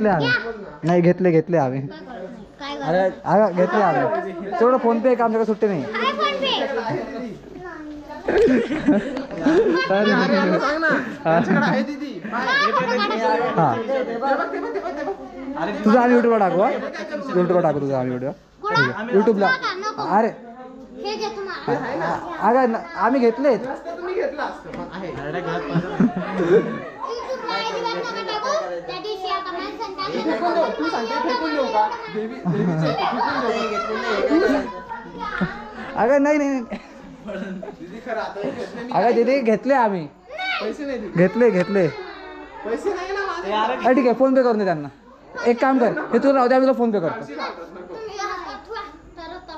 घेतले आम्ही नाही घेतले आम्ही अरे घेतले आम्ही तेवढं फोन पे का आमच्याकडे सुट्टी नाही तुझा आम्ही युट्यूबला टाकू टाकू तुझा आम्ही व्हिडिओ युट्यूबला अरे अगं आम्ही घेतलेत अगं नाही अगं दीदी घेतले आम्ही घेतले ठीक आहे फोन पे करून दे त्यांना एक काम कर हे तुला राहू दे आम्ही तुला फोन पे करतो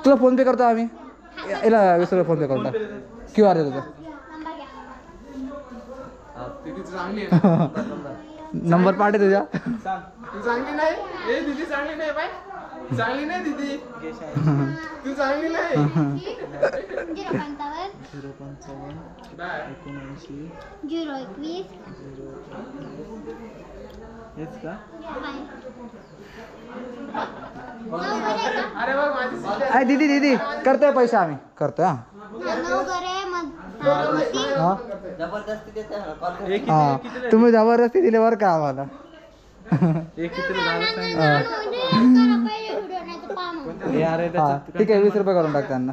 तुला फोन पे करतो आम्ही याला 20 रुपये फोन पे करतो QR दे तुझा नंबर पाठे तुझ्या चांगली नाही दीदी चांगली नाही बाय चांगली नाही दीदी तू चांगली नाही 051 अरे बघ माझी दीदी करतोय पैसे आम्ही करतोय तुम्ही जबरदस्ती दिले बरं का आम्हाला ठीक आहे 20 रुपये करून टाक त्यांना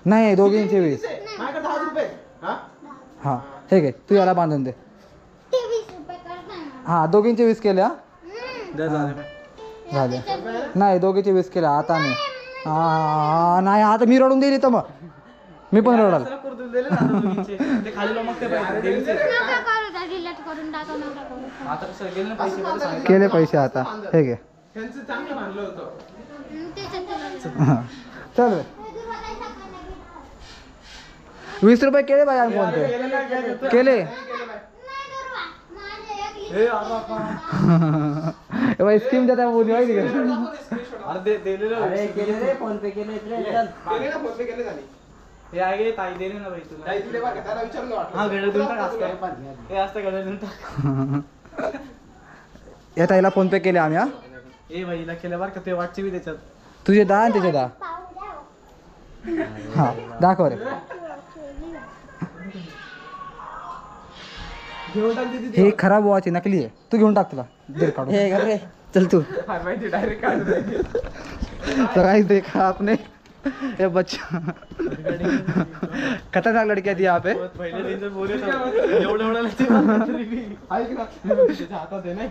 नाही दोघींचे 20 हा ठीक आहे तू याला बांधून दे हा दोघींचे 20 केले झाले नाही दोघीचे 20 केले आता नाही नाही आता मी रडून देईल तर मग मी पण रडाल केले पैसे आता हे घे चल 20 रुपये केले बाई आम्ही फोन पे केले स्कीम जाता बोली माहिती का हे आगे ताई देणे ना भाई तुला ताई दिले बघ त्याला विचारून वाटलं हा गडे देऊन टाक हे असतं गडे देऊन टाक या ताईला फोन पे केले आम्ही हा ए भाईला केलं बरं का ते वाटचे बी त्याच्यात तुझे 10 आणि त्याचे 10 हा दाखव रे घेऊन टाक दीदी हे खराब वॉच आहे नकली आहे तू घेऊन टाक तुला दे काढून हे रे चल तू माहिती डायरेक्ट काढ तो गाइस देखा आपने ये बच्चा खतरनाक लड़कियां थी यहाँ पे पहिले दिन से बोले ना एवढं ऐक ना त्याच्या हातात आहे नाही